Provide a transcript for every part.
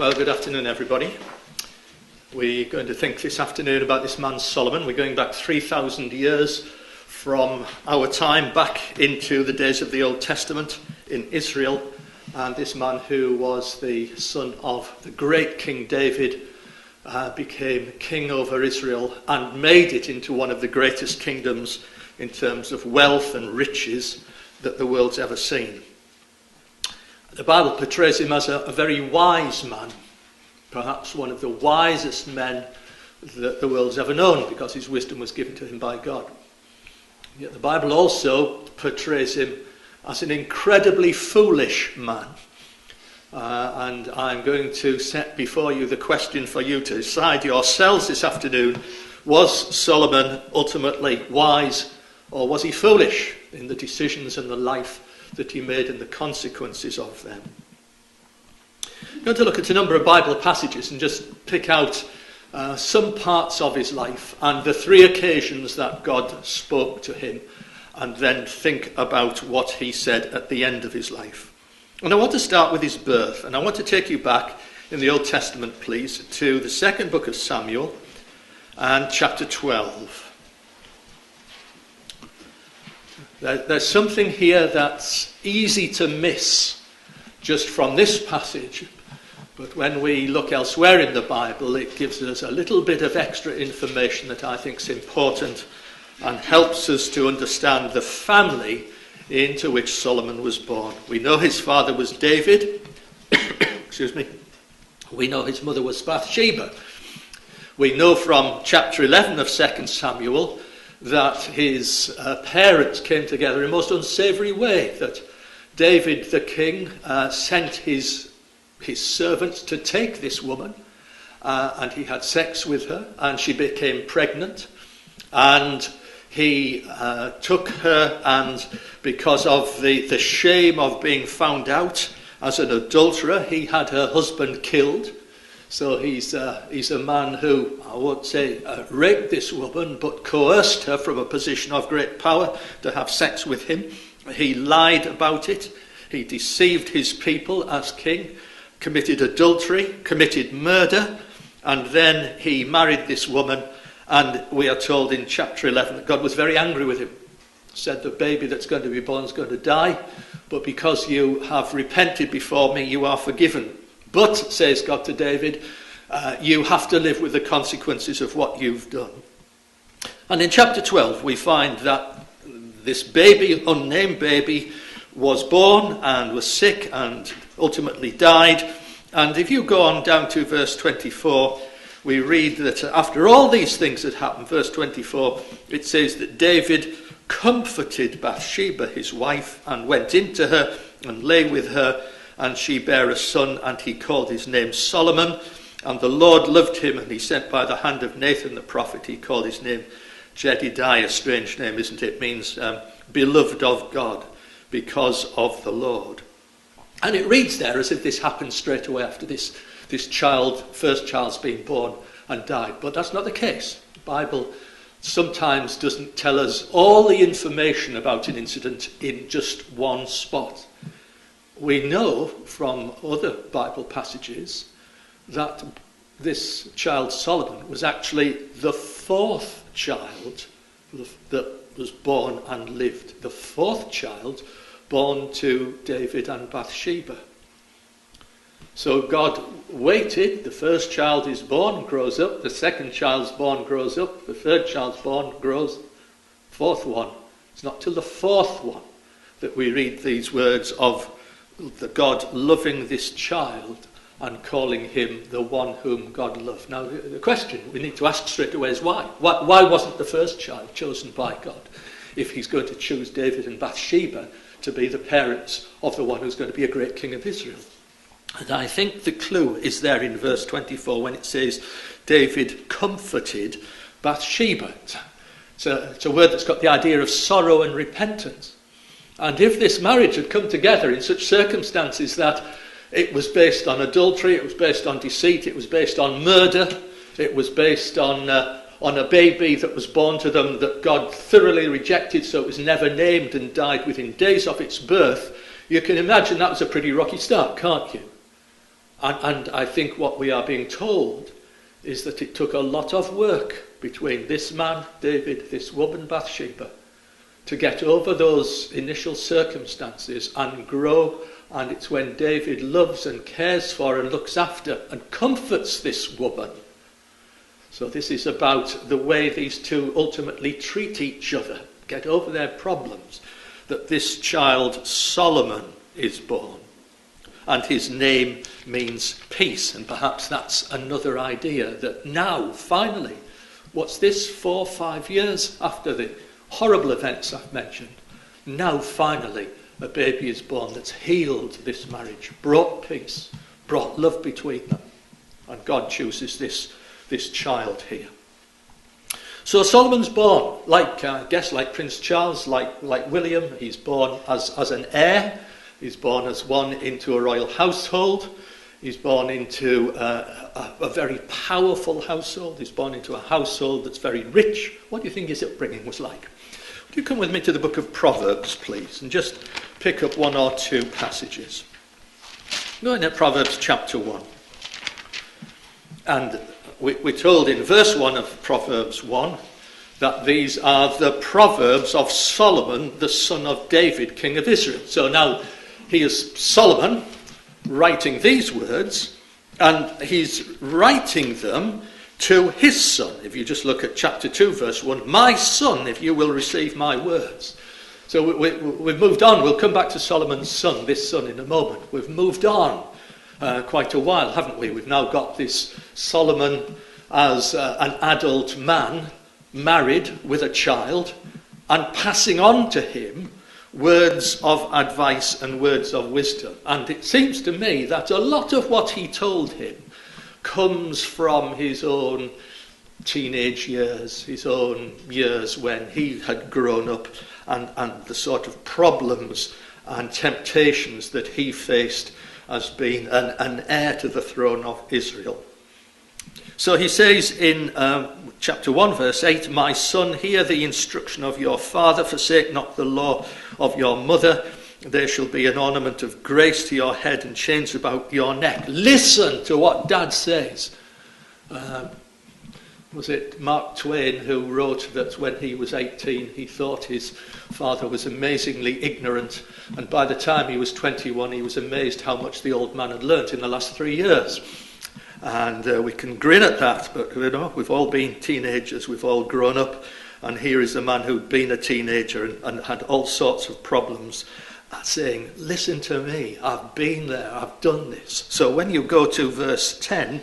Well, good afternoon, everybody. We're going to think this afternoon about this man Solomon. We're going back 3,000 years from our time back into the days of the Old Testament in Israel. And this man, who was the son of the great King David, became king over Israel and made it into one of the greatest kingdoms in terms of wealth and riches that the world's ever seen. The Bible portrays him as a very wise man, perhaps one of the wisest men that the world's ever known, because his wisdom was given to him by God. Yet the Bible also portrays him as an incredibly foolish man. And I'm going to set before you the question for you to decide yourselves this afternoon: was Solomon ultimately wise, or was he foolish in the decisions and the life that he made and the consequences of them? I'm going to look at a number of Bible passages and just pick out some parts of his life and the three occasions that God spoke to him, and then think about what he said at the end of his life. And I want to start with his birth, and I want to take you back in the Old Testament, please, to the second book of Samuel and chapter 12. There's something here that's easy to miss just from this passage, but when we look elsewhere in the Bible, it gives us a little bit of extra information that I think is important and helps us to understand the family into which Solomon was born. We know his father was David. Excuse me. We know his mother was Bathsheba. We know from chapter 11 of 2 Samuel that his parents came together in a most unsavoury way, that David the king sent his servants to take this woman, and he had sex with her, and she became pregnant, and he took her, and because of the shame of being found out as an adulterer, he had her husband killed. So he's a man who, I won't say raped this woman, but coerced her from a position of great power to have sex with him. He lied about it. He deceived his people as king, committed adultery, committed murder, and then he married this woman. And we are told in chapter 11 that God was very angry with him. Said, the baby that's going to be born is going to die, but because you have repented before me, you are forgiven. But, says God to David, you have to live with the consequences of what you've done. And in chapter 12, we find that this baby, unnamed baby, was born and was sick and ultimately died. And if you go on down to verse 24, we read that after all these things had happened, verse 24, it says that David comforted Bathsheba, his wife, and went into her and lay with her, and she bare a son, and he called his name Solomon. And the Lord loved him, and he sent by the hand of Nathan the prophet, he called his name Jedidiah. Strange name, isn't it? It means beloved of God, because of the Lord. And it reads there as if this happened straight away after this first child's been born and died. But that's not the case. The Bible sometimes doesn't tell us all the information about an incident in just one spot. We know from other Bible passages that this child Solomon was actually the fourth child that was born and lived. The fourth child born to David and Bathsheba. So God waited. The first child is born, grows up. The second child's born, grows up. The third child's born, grows. Fourth one. It's not till the fourth one that we read these words of the God loving this child and calling him the one whom God loved. Now, the question we need to ask straight away is why? Why wasn't the first child chosen by God if he's going to choose David and Bathsheba to be the parents of the one who's going to be a great king of Israel? And I think the clue is there in verse 24 when it says David comforted Bathsheba. It's a word that's got the idea of sorrow and repentance. And if this marriage had come together in such circumstances that it was based on adultery, it was based on deceit, it was based on murder, it was based on a baby that was born to them that God thoroughly rejected, so it was never named and died within days of its birth, you can imagine that was a pretty rocky start, can't you? And I think what we are being told is that it took a lot of work between this man, David, this woman, Bathsheba, to get over those initial circumstances and grow. And it's when David loves and cares for and looks after and comforts this woman. So this is about the way these two ultimately treat each other, get over their problems, that this child Solomon is born. And his name means peace. And perhaps that's another idea, that now, finally, what's this, 4 or 5 years after the horrible events I've mentioned, now finally a baby is born that's healed this marriage, brought peace, brought love between them. And God chooses this child here. So Solomon's born, like Prince Charles, like William. He's born as an heir. He's born as one into a royal household. He's born into a very powerful household. He's born into a household that's very rich. What do you think his upbringing was like? Would you come with me to the book of Proverbs, please, and just pick up 1 or 2 passages. Going at Proverbs chapter 1. And we're told in verse 1 of Proverbs 1 that these are the Proverbs of Solomon, the son of David, king of Israel. So now he is Solomon writing these words, and he's writing them to his son. If you just look at chapter 2, verse 1, my son, if you will receive my words. So we've moved on. We'll come back to Solomon's son, this son, in a moment. We've moved on quite a while, haven't we? We've now got this Solomon as an adult man, married with a child, and passing on to him words of advice and words of wisdom. And it seems to me that a lot of what he told him comes from his own teenage years, his own years when he had grown up, and the sort of problems and temptations that he faced as being an heir to the throne of Israel. So he says in chapter 1, verse 8, my son, hear the instruction of your father, forsake not the law of your mother. There shall be an ornament of grace to your head and chains about your neck. Listen to what Dad says. Was it Mark Twain who wrote that when he was 18, he thought his father was amazingly ignorant, and by the time he was 21, he was amazed how much the old man had learnt in the last 3 years. And we can grin at that, but you know, we've all been teenagers, we've all grown up, and here is a man who'd been a teenager and had all sorts of problems, saying, listen to me, I've been there, I've done this. So when you go to verse 10,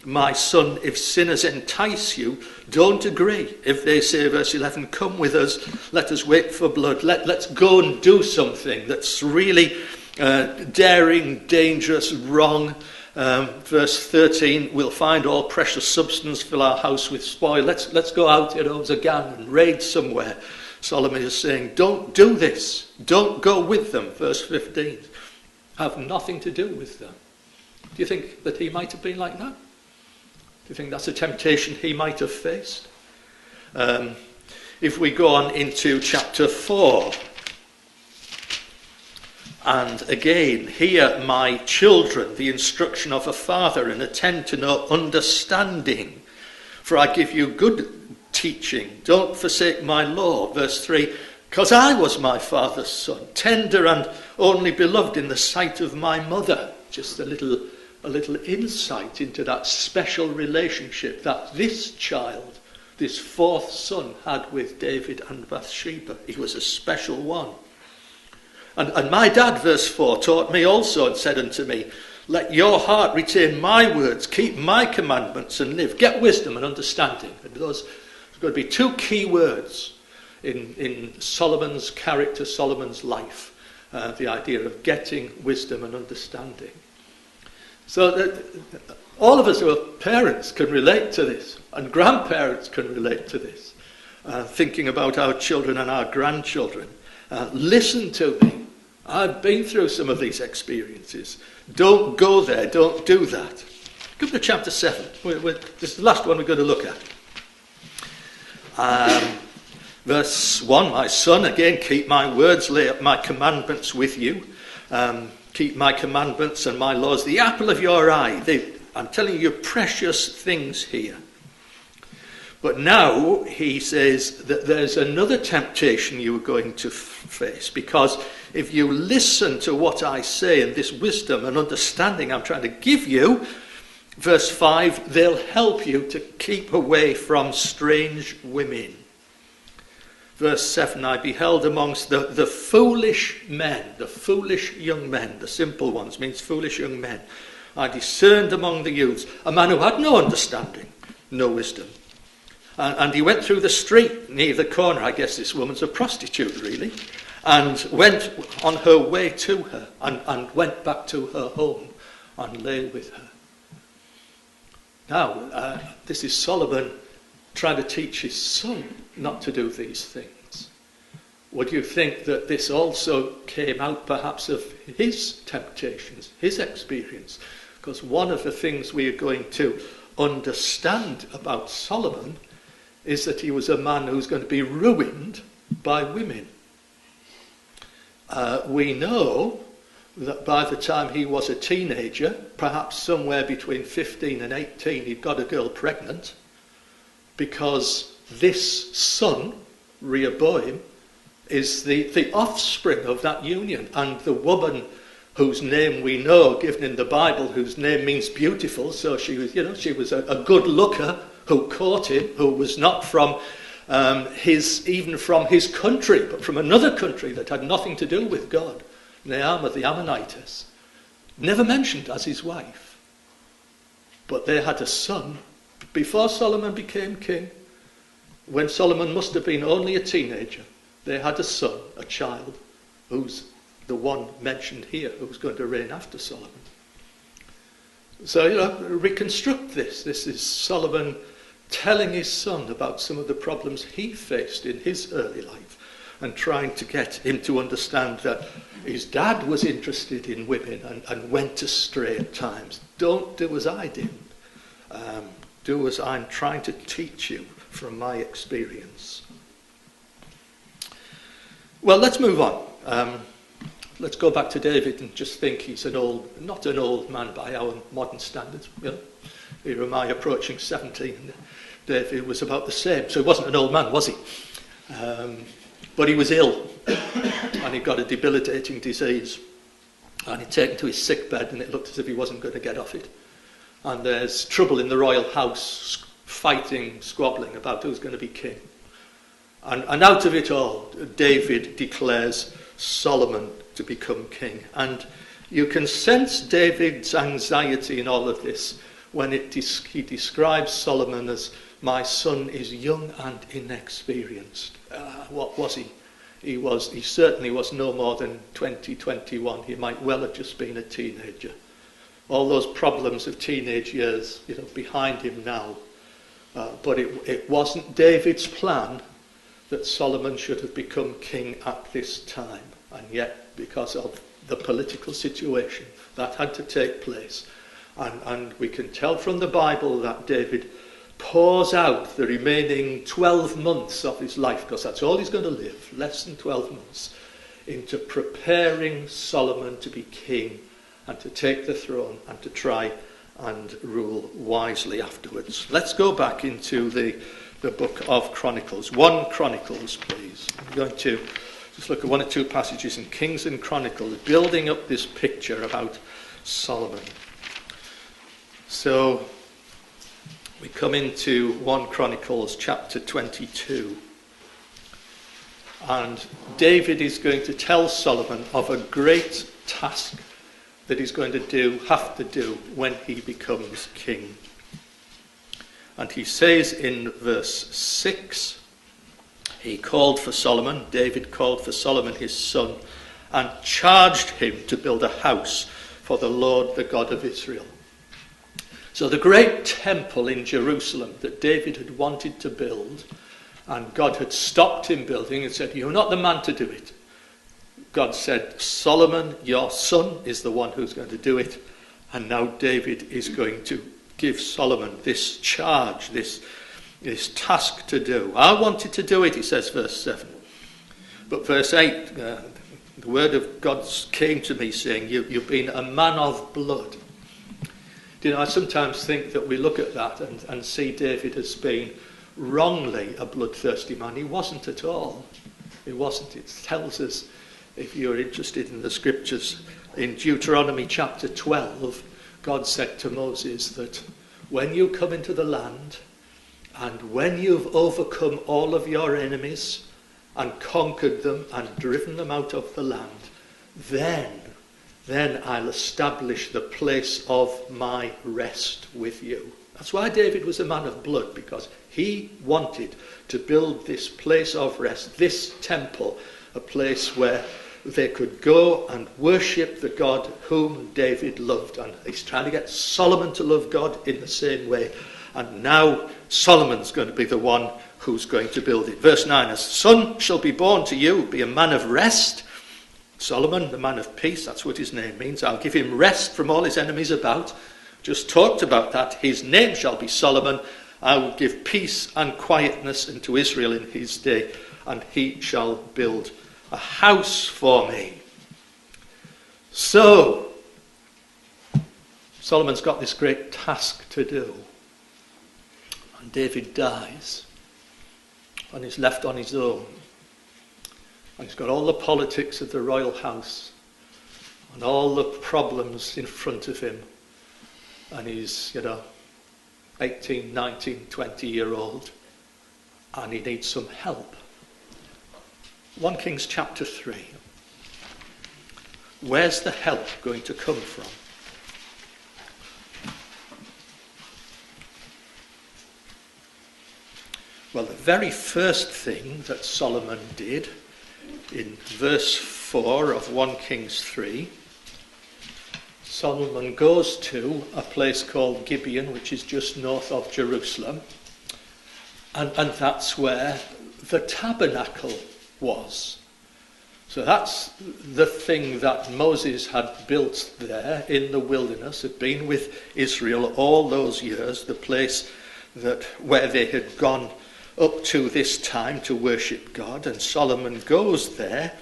my son, if sinners entice you, don't agree. If they say, verse 11, come with us, let us wait for blood, let's go and do something that's really daring, dangerous, wrong. Verse 13, we'll find all precious substance, fill our house with spoil. Let's go out, as a gang and raid somewhere. Solomon is saying, don't do this. Don't go with them. Verse 15, have nothing to do with them. Do you think that he might have been like that? Do you think that's a temptation he might have faced? If we go on into chapter 4, and again, hear my children, the instruction of a father, and attend to no understanding. For I give you good teaching. Don't forsake my law. Verse 3, because I was my father's son, tender and only beloved in the sight of my mother. Just a little insight into that special relationship that this child, this fourth son, had with David and Bathsheba. He was a special one. And my dad, verse 4, taught me also and said unto me, let your heart retain my words, keep my commandments and live. Get wisdom and understanding. And those are going to be 2 key words in Solomon's character, Solomon's life. The idea of getting wisdom and understanding. So that all of us who are parents can relate to this, and grandparents can relate to this. Thinking about our children and our grandchildren. Listen to me. I've been through some of these experiences. Don't go there. Don't do that. Come to chapter 7. This is the last one we're going to look at. Verse 1, my son, again, keep my words, lay up my commandments with you. keep my commandments and my laws, the apple of your eye. I'm telling you precious things here. But now he says that there's another temptation you are going to face, because if you listen to what I say and this wisdom and understanding I'm trying to give you, verse 5, they'll help you to keep away from strange women. Verse 7, I beheld amongst the foolish men, the foolish young men, the simple ones means foolish young men. I discerned among the youths a man who had no understanding, no wisdom. And he went through the street near the corner. I guess this woman's a prostitute, really. And went on her way to her and went back to her home and lay with her. Now, this is Solomon trying to teach his son not to do these things. Would you think that this also came out perhaps of his temptations, his experience? Because one of the things we are going to understand about Solomon is that he was a man who's going to be ruined by women. We know that by the time he was a teenager, perhaps somewhere between 15 and 18, he'd got a girl pregnant, because this son, Rehoboam, is the offspring of that union. And the woman whose name we know, given in the Bible, whose name means beautiful, so she was a good looker who caught him, who was not from even from his country, but from another country that had nothing to do with God, Naamah the Ammonitess, never mentioned as his wife. But they had a son before Solomon became king. When Solomon must have been only a teenager, they had a son, a child, who's the one mentioned here, who's going to reign after Solomon. So, reconstruct this. This is Solomon telling his son about some of the problems he faced in his early life and trying to get him to understand that his dad was interested in women and went astray at times. Don't do as I did. Do as I'm trying to teach you from my experience. Well, let's move on. Let's go back to David and just think he's not an old man by our modern standards. Here am I approaching 70, and David was about the same. So he wasn't an old man, was he? But he was ill, and he got a debilitating disease. And he'd taken to his sick bed, and it looked as if he wasn't going to get off it. And there's trouble in the royal house, fighting, squabbling about who's going to be king. And out of it all, David declares Solomon to become king. And you can sense David's anxiety in all of this when he describes Solomon as, my son is young and inexperienced. What was he? He certainly was no more than 20, 21. He might well have just been a teenager. All those problems of teenage years, behind him now. But it wasn't David's plan that Solomon should have become king at this time. And yet, because of the political situation, that had to take place. And we can tell from the Bible that David pours out the remaining 12 months of his life, because that's all he's going to live, less than 12 months, into preparing Solomon to be king and to take the throne and to try and rule wisely afterwards. Let's go back into the book of Chronicles. 1 Chronicles, please. I'm going to just look at one or two passages in Kings and Chronicles, building up this picture about Solomon. So we come into 1 Chronicles chapter 22. And David is going to tell Solomon of a great task that he's going to have to do when he becomes king. And he says in verse 6, David called for Solomon his son, and charged him to build a house for the Lord, the God of Israel. So the great temple in Jerusalem that David had wanted to build, and God had stopped him building and said, you're not the man to do it. God said, Solomon, your son, is the one who's going to do it. And now David is going to give Solomon this charge, this task to do. I wanted to do it, he says, verse 7. But verse 8, the the word of God came to me saying, you've been a man of blood. You know, I sometimes think that we look at that and see David as being wrongly a bloodthirsty man. He wasn't at all. He wasn't. It tells us, if you're interested in the scriptures, in Deuteronomy chapter 12, God said to Moses that when you come into the land and when you've overcome all of your enemies and conquered them and driven them out of the land, then I'll establish the place of my rest with you. That's why David was a man of blood, because he wanted to build this place of rest, this temple, a place where they could go and worship the God whom David loved. And he's trying to get Solomon to love God in the same way. And now Solomon's going to be the one who's going to build it. Verse 9, a son shall be born to you, be a man of rest. Solomon, the man of peace, that's what his name means. I'll give him rest from all his enemies about. Just talked about that. His name shall be Solomon. I will give peace and quietness unto Israel in his day, and he shall build a house for me. So, Solomon's got this great task to do. And David dies, and he's left on his own. And he's got all the politics of the royal house, and all the problems in front of him. And he's, 18, 19, 20-year-old, and he needs some help. 1 Kings chapter 3. Where's the help going to come from? Well, the very first thing that Solomon did in verse 4 of 1 Kings 3, Solomon goes to a place called Gibeon, which is just north of Jerusalem, and that's where the tabernacle was. So that's the thing that Moses had built there in the wilderness, had been with Israel all those years, the place where they had gone up to this time to worship God. And Solomon goes there,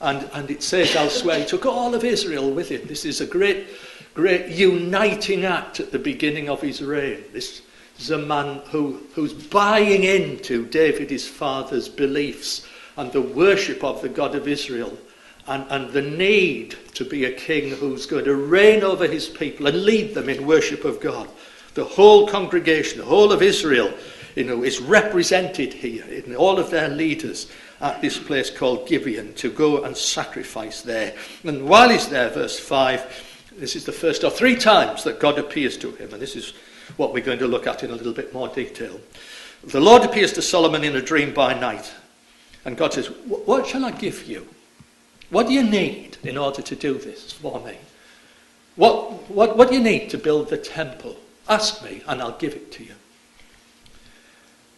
and it says elsewhere he took all of Israel with him. This is a great uniting act at the beginning of his reign. This is a man who's buying into David, his father's beliefs and the worship of the God of Israel, and the need to be a king who's going to reign over his people and lead them in worship of God. The whole congregation, the whole of Israel, is represented here in all of their leaders at this place called Gibeon to go and sacrifice there. And while he's there, verse 5, this is the first of 3 times that God appears to him, and this is what we're going to look at in a little bit more detail. The Lord appears to Solomon in a dream by night, and God says, what shall I give you? What do you need in order to do this for me? What do you need to build the temple? Ask me, and I'll give it to you.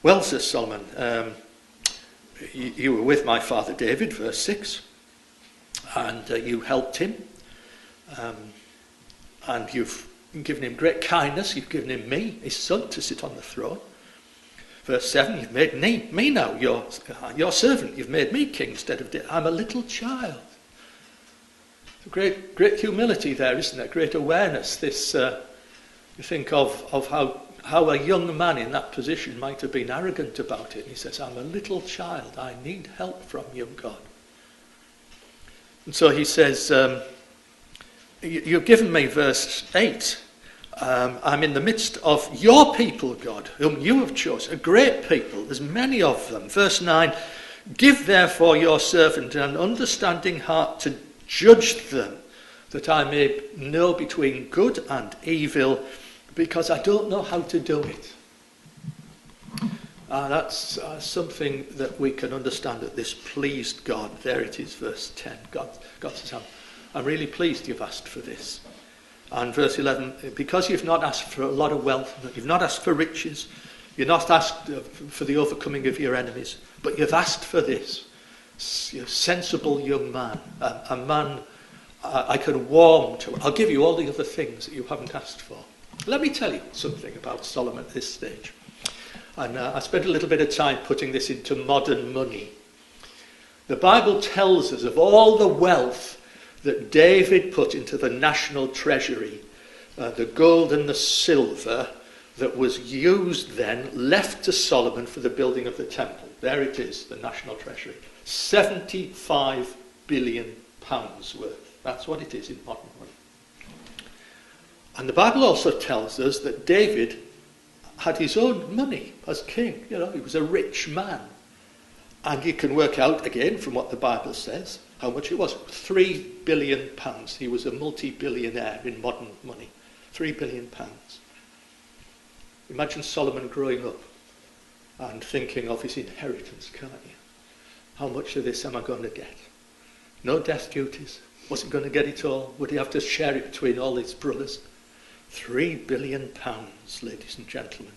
Well, says Solomon, you were with my father David, verse 6, and you helped him, and you've given him great kindness. You've given him me, his son, to sit on the throne. Verse 7, you've made me now your servant. You've made me king instead of David. I'm a little child. Great humility there, isn't there? Great awareness. This you think of how a young man in that position might have been arrogant about it. And he says, I'm a little child. I need help from you, God. And so he says, you've given me, verse 8, I'm in the midst of your people, God, whom you have chosen, a great people. There's many of them. Verse 9, give therefore your servant an understanding heart to judge them, that I may know between good and evil, because I don't know how to do it. That's something that we can understand, that this pleased God. There it is, verse 10. God says, I'm really pleased you've asked for this. And verse 11, because you've not asked for a lot of wealth, you've not asked for riches, you've not asked for the overcoming of your enemies, but you've asked for this. You're a sensible young man, a man I can warm to. I'll give you all the other things that you haven't asked for. Let me tell you something about Solomon at this stage. And I spent a little bit of time putting this into modern money. The Bible tells us of all the wealth that David put into the national treasury, the gold and the silver that was used then, left to Solomon for the building of the temple. There it is, the national treasury. £75 billion worth. That's what it is in modern money. And the Bible also tells us that David had his own money as king. You know, he was a rich man. And you can work out, again, from what the Bible says, how much it was. £3 billion. He was a multi-billionaire in modern money. £3 billion. Imagine Solomon growing up and thinking of his inheritance, can't you? How much of this am I going to get? No death duties. Wasn't going to get it all. Would he have to share it between all his brothers? £3 billion, ladies and gentlemen,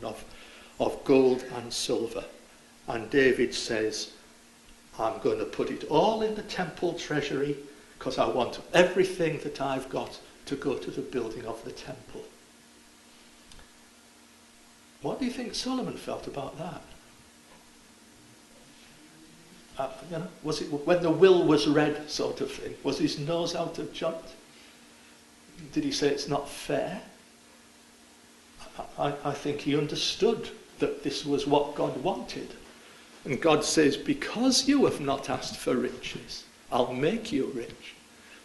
of gold and silver. And David says, I'm going to put it all in the temple treasury because I want everything that I've got to go to the building of the temple. What do you think Solomon felt about that? Was it when the will was read sort of thing? Was his nose out of joint? Did he say it's not fair? I think he understood that this was what God wanted. And God says, because you have not asked for riches, I'll make you rich.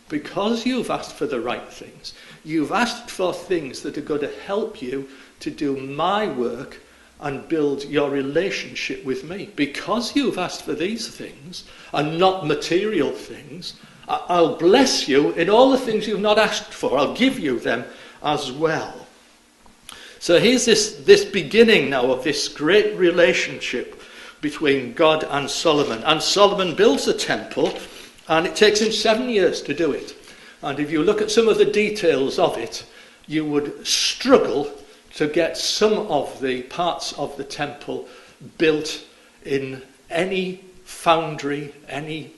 Because you've asked for the right things, you've asked for things that are going to help you to do my work and build your relationship with me. Because you've asked for these things and not material things, I'll bless you in all the things you've not asked for. I'll give you them as well. So here's this beginning now of this great relationship between God and Solomon. And Solomon builds a temple, and it takes him 7 years to do it. And if you look at some of the details of it, you would struggle to get some of the parts of the temple built in any foundry, any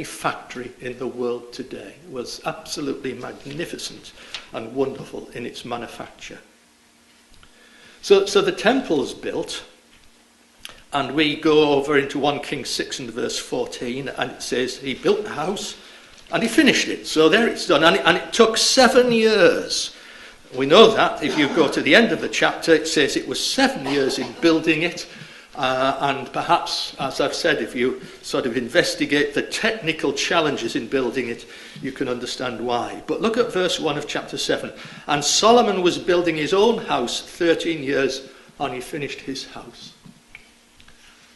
factory in the world today. It was absolutely magnificent and wonderful in its manufacture. So the temple's built, and we go over into 1 Kings 6 and verse 14, and it says he built the house and he finished it. So there it's done, and it took 7 years. We know that. If you go to the end of the chapter, it says it was 7 years in building it, and perhaps, as I've said, if you sort of investigate the technical challenges in building it, you can understand why. But look at verse 1 of chapter 7. And Solomon was building his own house 13 years, and he finished his house.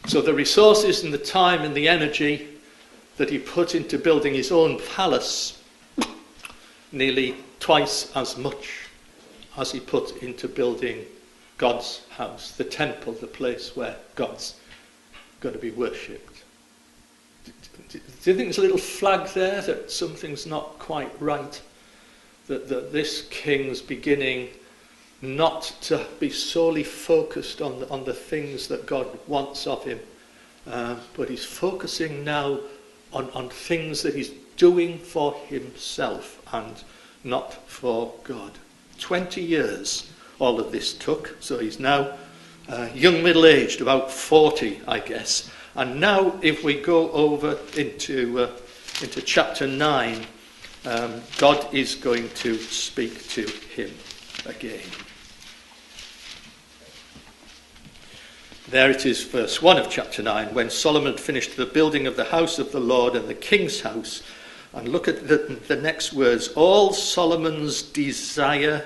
So the resources and the time and the energy that he put into building his own palace, nearly twice as much as he put into building God's house, the temple, the place where God's going to be worshipped. Do you think there's a little flag there that something's not quite right? That this king's beginning not to be solely focused on the things that God wants of him, but he's focusing now on things that he's doing for himself and not for God. 20 years all of this took, so he's now young middle-aged, about 40 I guess. And now if we go over into chapter 9, God is going to speak to him again. There it is, verse 1 of chapter 9. When Solomon had finished the building of the house of the Lord and the king's house, and look at the next words, all Solomon's desire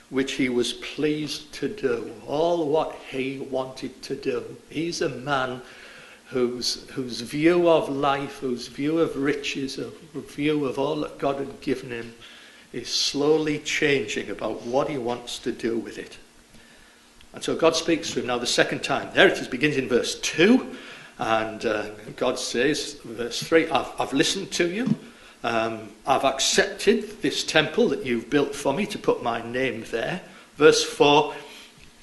which he was pleased to do, all what he wanted to do. He's a man whose view of life, whose view of riches, a view of all that God had given him is slowly changing about what he wants to do with it. And so God speaks to him now the second time. There it is, begins in verse 2. And God says, verse 3, I've listened to you. I've accepted this temple that you've built for me to put my name there. Verse 4,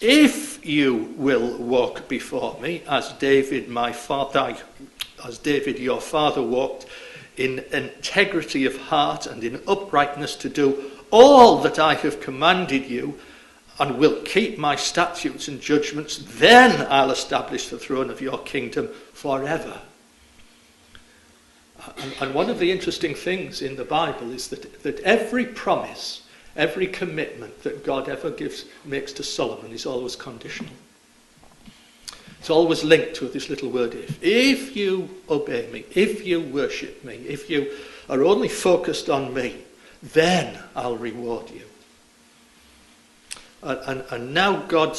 if you will walk before me as David your father walked, in integrity of heart and in uprightness to do all that I have commanded you, and will keep my statutes and judgments, then I'll establish the throne of your kingdom forever. And one of the interesting things in the Bible is that every promise, every commitment that God ever makes to Solomon is always conditional. It's always linked to this little word if. If you obey me, if you worship me, if you are only focused on me, then I'll reward you. And now God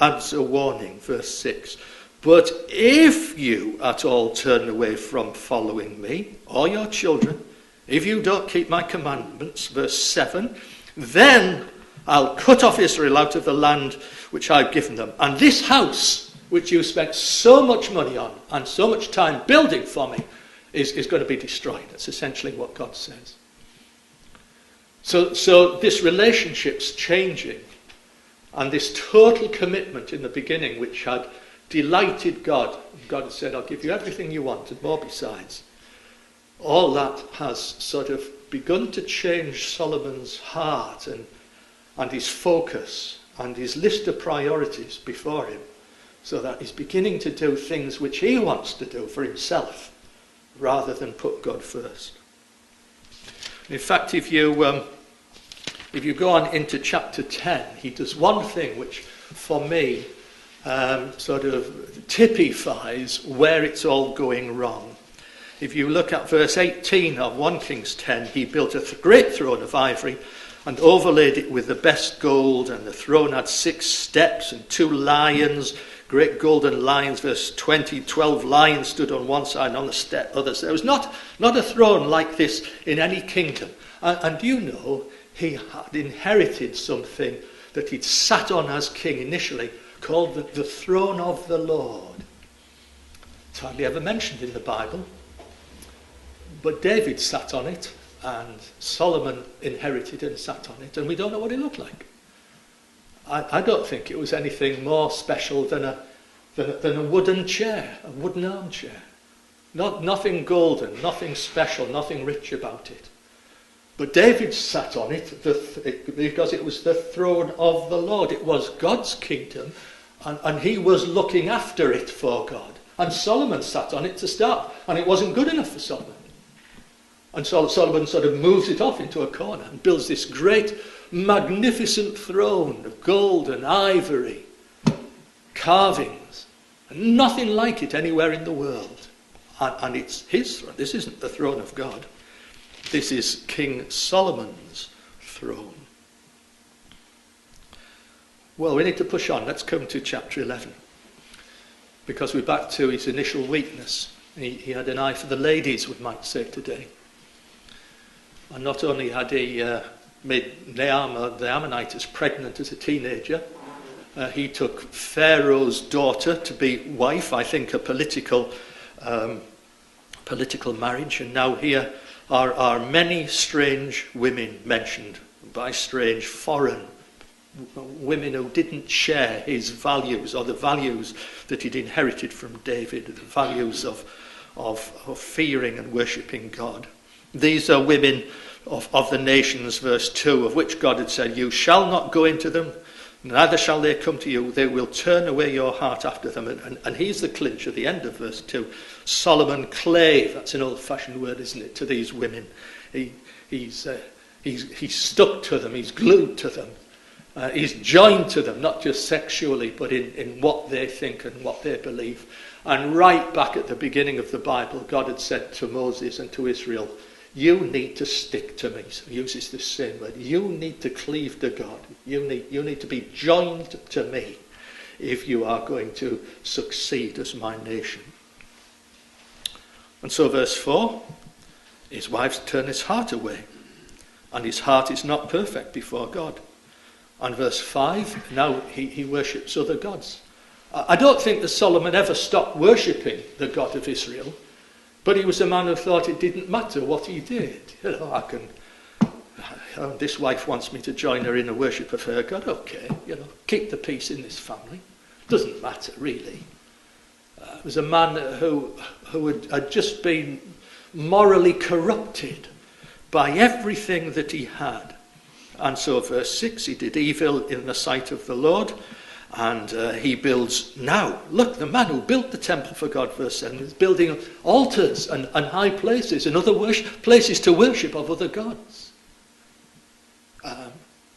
adds a warning, verse 6. But if you at all turn away from following me, or your children, if you don't keep my commandments, verse 7, then I'll cut off Israel out of the land which I've given them. And this house, which you spent so much money on and so much time building for me, is going to be destroyed. That's essentially what God says. So this relationship's changing. And this total commitment in the beginning, which had delighted God, God had said, I'll give you everything you want and more besides. All that has sort of begun to change Solomon's heart and his focus and his list of priorities before him, so that he's beginning to do things which he wants to do for himself rather than put God first. In fact, if you go on into chapter 10, he does one thing which, for me, sort of typifies where it's all going wrong. If you look at verse 18 of 1 Kings 10, he built a great throne of ivory and overlaid it with the best gold, and the throne had 6 steps and 2 lions, great golden lions. Verse 20, 12 lions stood on one side and on the other. There was not a throne like this in any kingdom. And you know, he had inherited something that he'd sat on as king initially, called the throne of the Lord. It's hardly ever mentioned in the Bible, but David sat on it, and Solomon inherited and sat on it, and we don't know what it looked like. I don't think it was anything more special than a wooden chair, a wooden armchair. Nothing golden, nothing special, nothing rich about it. But David sat on it because it was the throne of the Lord. It was God's kingdom, and he was looking after it for God. And Solomon sat on it to start, and it wasn't good enough for Solomon. And Solomon sort of moves it off into a corner and builds this great, magnificent throne of gold and ivory, carvings, and nothing like it anywhere in the world. And it's his throne. This isn't the throne of God. This is King Solomon's throne. Well, we need to push on. Let's come to chapter 11. Because we're back to his initial weakness. He had an eye for the ladies, we might say today. And not only had he made Naamah, the Ammonitess, pregnant as a teenager, he took Pharaoh's daughter to be wife, I think a political marriage. And now here are many strange women mentioned. By strange, foreign women who didn't share his values, or the values that he'd inherited from David, the values of fearing and worshipping God. These are women of the nations, verse 2, of which God had said, you shall not go into them, neither shall they come to you. They will turn away your heart after them. And here's the clinch at the end of verse 2. Solomon clave, that's an old-fashioned word, isn't it, to these women. He's stuck to them, he's glued to them. He's joined to them, not just sexually, but in what they think and what they believe. And right back at the beginning of the Bible, God had said to Moses and to Israel, you need to stick to me. So he uses the same word. You need to cleave to God. You need to be joined to me if you are going to succeed as my nation. And so verse 4, his wives turn his heart away, and his heart is not perfect before God. And verse 5, now he worships other gods. I don't think that Solomon ever stopped worshipping the God of Israel, but he was a man who thought it didn't matter what he did. This wife wants me to join her in a worship of her God. Okay, keep the peace in this family. Doesn't matter, really. It was a man who had just been morally corrupted by everything that he had. And so verse 6, he did evil in the sight of the Lord, And he builds now. Look, the man who built the temple for God, verse 7, is building altars and high places and other places to worship of other gods.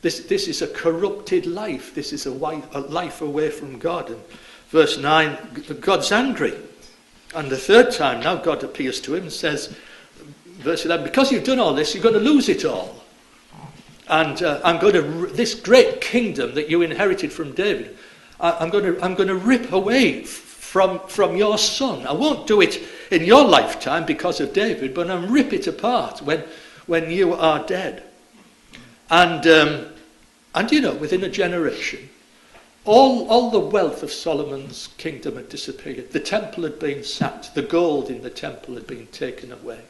This is a corrupted life. This is a life away from God. And verse 9, God's angry. And the third time, now God appears to him and says, verse 11, because you've done all this, you're going to lose it all. And I'm going to, this great kingdom that you inherited from David, I'm going to rip away from your son. I won't do it in your lifetime because of David, but I'll rip it apart when you are dead. And you know, within a generation, all the wealth of Solomon's kingdom had disappeared. The temple had been sacked. The gold in the temple had been taken away.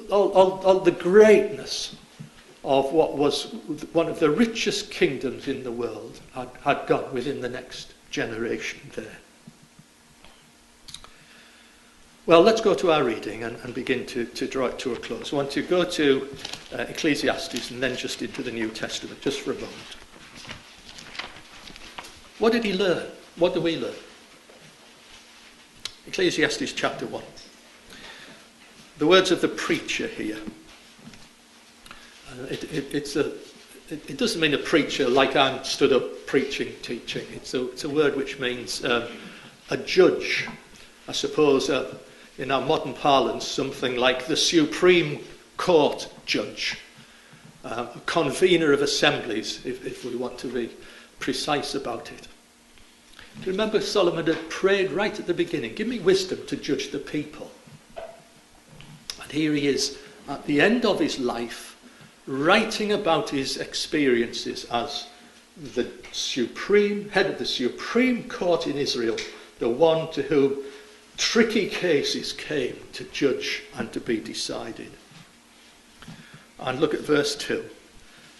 All the greatness of what was one of the richest kingdoms in the world had gone within the next generation there. Well, let's go to our reading and begin to draw it to a close. I want to go to Ecclesiastes and then just into the New Testament, just for a moment. What did he learn? What do we learn? Ecclesiastes chapter 1. The words of the preacher here. It doesn't mean a preacher like I'm stood up preaching, teaching. It's a word which means a judge. I suppose in our modern parlance, something like the Supreme Court judge, a convener of assemblies, if we want to be precise about it. Do you remember Solomon had prayed right at the beginning, give me wisdom to judge the people. And here he is at the end of his life, writing about his experiences as the supreme head of the Supreme Court in Israel, the one to whom tricky cases came to judge and to be decided. And look at verse 2.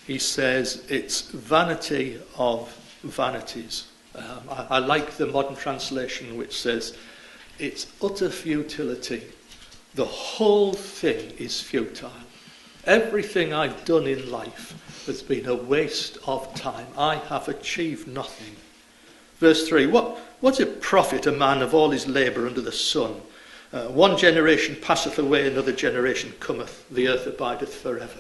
He says, it's vanity of vanities. I like the modern translation which says, it's utter futility. The whole thing is futile. Everything I've done in life has been a waste of time. I have achieved nothing. Verse 3, what's it profit a man of all his labour under the sun? One generation passeth away, another generation cometh, the earth abideth forever.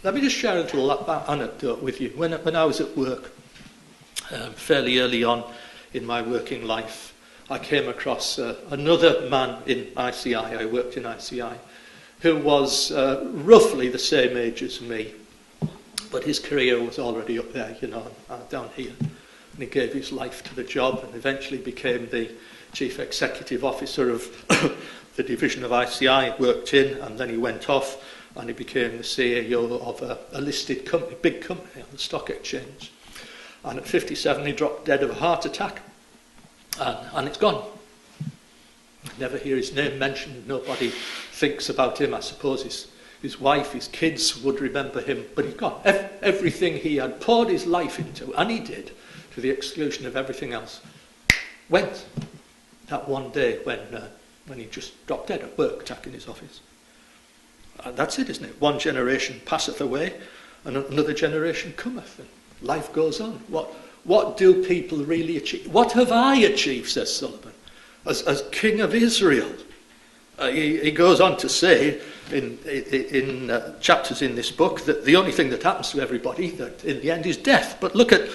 Let me just share a little anecdote with you. When I was at work, fairly early on in my working life, I came across another man in ICI. I worked in ICI, who was roughly the same age as me, but his career was already up there, down here. And he gave his life to the job and eventually became the chief executive officer of the division of ICI, worked in, and then he went off and he became the CEO of a listed company, big company on the stock exchange. And at 57 he dropped dead of a heart attack, and it's gone. Never hear his name mentioned, nobody thinks about him. I suppose his wife, his kids would remember him, but he's gone. Everything he had poured his life into, and he did, to the exclusion of everything else, went that one day when he just dropped dead at work, attack in his office. That's it, isn't it? One generation passeth away, and another generation cometh, and life goes on. What do people really achieve? What have I achieved, says Solomon, as king of Israel? He goes on to say in chapters in this book that the only thing that happens to everybody that in the end is death. But look at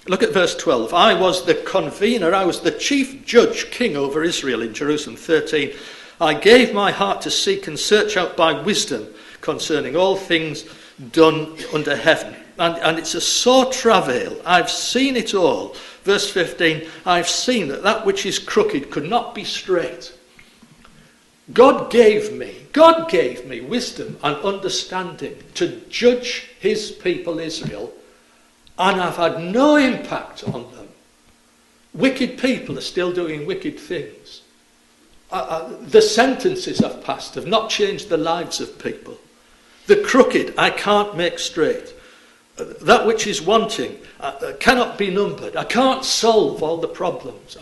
verse 12. I was the convener, I was the chief judge, king over Israel in Jerusalem. 13. I gave my heart to seek and search out by wisdom concerning all things done under heaven. And it's a sore travail. I've seen it all. Verse 15, I've seen that which is crooked could not be straight. God gave me wisdom and understanding to judge his people Israel, and I've had no impact on them. Wicked people are still doing wicked things. The sentences I've passed have not changed the lives of people. The crooked I can't make straight. That which is wanting cannot be numbered. I can't solve all the problems.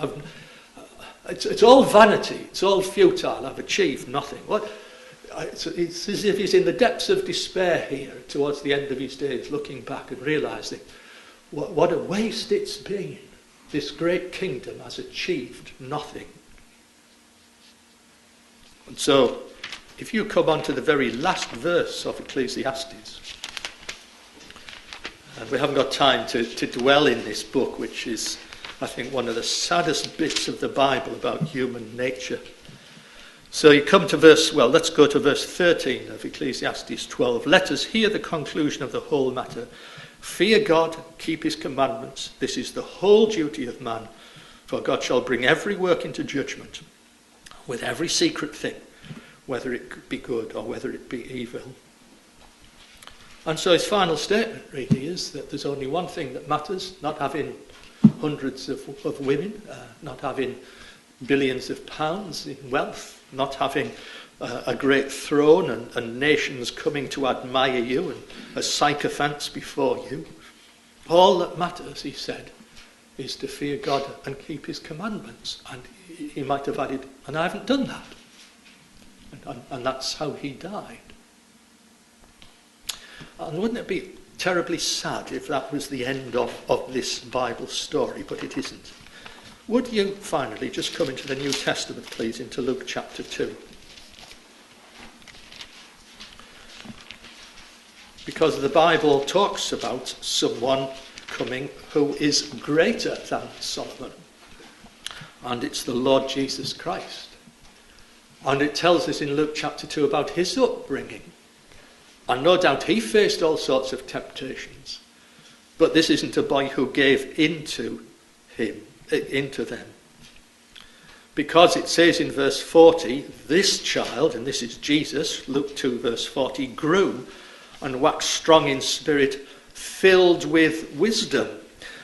It's all vanity. It's all futile. I've achieved nothing. It's as if he's in the depths of despair here towards the end of his days, looking back and realising, What a waste it's been. This great kingdom has achieved nothing. And so, if you come on to the very last verse of Ecclesiastes, and we haven't got time to dwell in this book, which is, I think, one of the saddest bits of the Bible about human nature. So you come to let's go to verse 13 of Ecclesiastes 12. Let us hear the conclusion of the whole matter. Fear God, keep his commandments. This is the whole duty of man. For God shall bring every work into judgment, with every secret thing, whether it be good or whether it be evil. And so his final statement really is that there's only one thing that matters, not having hundreds of women, not having billions of pounds in wealth, not having a great throne and nations coming to admire you and as sycophants before you. All that matters, he said, is to fear God and keep his commandments. And he might have added, and I haven't done that. And that's how he died. And wouldn't it be terribly sad if that was the end of this Bible story? But it isn't. Would you finally just come into the New Testament, please, into Luke chapter 2? Because the Bible talks about someone coming who is greater than Solomon. And it's the Lord Jesus Christ. And it tells us in Luke chapter 2 about his upbringing. And no doubt he faced all sorts of temptations. But this isn't a boy who gave into them. Because it says in verse 40, this child, and this is Jesus, Luke 2 verse 40, grew and waxed strong in spirit, filled with wisdom.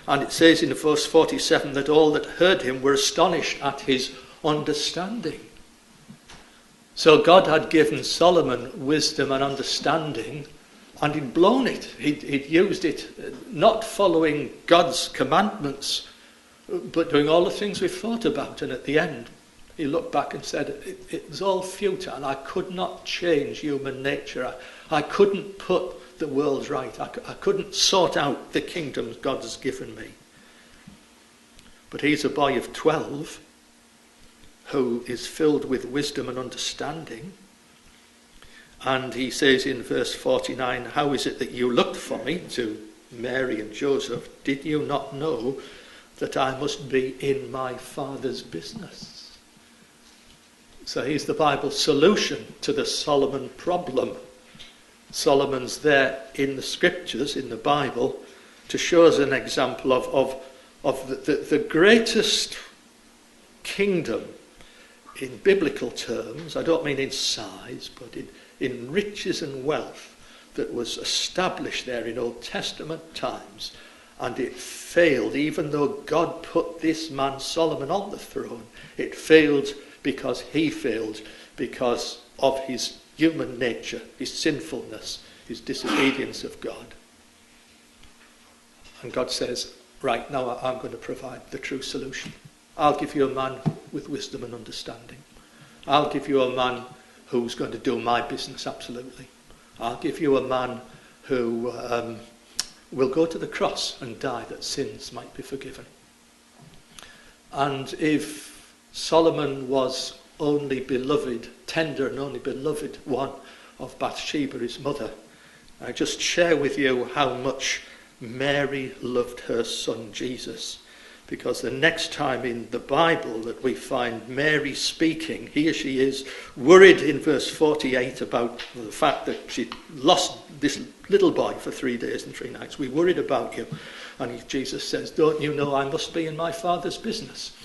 And it says in verse 47 that all that heard him were astonished at his understanding. So God had given Solomon wisdom and understanding, and he'd blown it. He'd used it not following God's commandments, but doing all the things we've thought about. And at the end, he looked back and said, it was all futile. I could not change human nature. I couldn't put the world right. I couldn't sort out the kingdoms God has given me. But he's a boy of 12 who is filled with wisdom and understanding. And he says in verse 49, how is it that you looked for me, to Mary and Joseph? Did you not know that I must be in my Father's business? So here's the Bible's solution to the Solomon problem. Solomon's there in the scriptures, in the Bible, to show us an example of the greatest kingdom in biblical terms. I don't mean in size, but in riches and wealth, that was established there in Old Testament times. And it failed, even though God put this man Solomon on the throne. It failed because he failed, because of his human nature, his sinfulness, his disobedience of God. And God says, right, now I'm going to provide the true solution. I'll give you a man with wisdom and understanding. I'll give you a man who's going to do my business absolutely. I'll give you a man who will go to the cross and die that sins might be forgiven. And if Solomon was only beloved, tender and only beloved one of Bathsheba, his mother, I just share with you how much Mary loved her son Jesus. Because the next time in the Bible that we find Mary speaking, here she is, worried in verse 48 about the fact that she lost this little boy for 3 days and 3 nights. We worried about you. And Jesus says, don't you know I must be in my Father's business?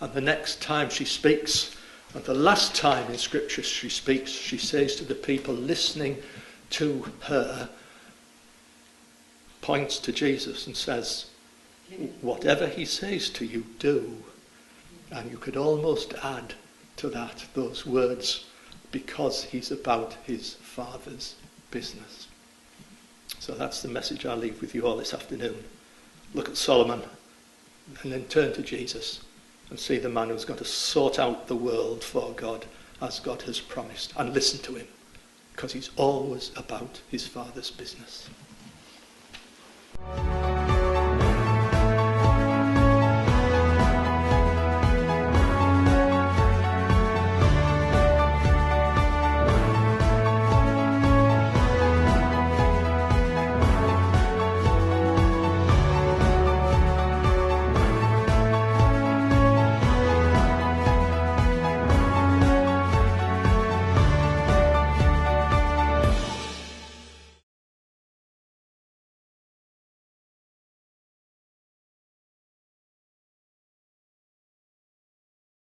And the next time she speaks, and the last time in Scripture she speaks, she says to the people listening to her, points to Jesus and says, whatever he says to you, do. And you could almost add to that those words, because he's about his Father's business. So that's the message I'll leave with you all this afternoon. Look at Solomon and then turn to Jesus and see the man who's going to sort out the world for God as God has promised, and listen to him, because he's always about his Father's business.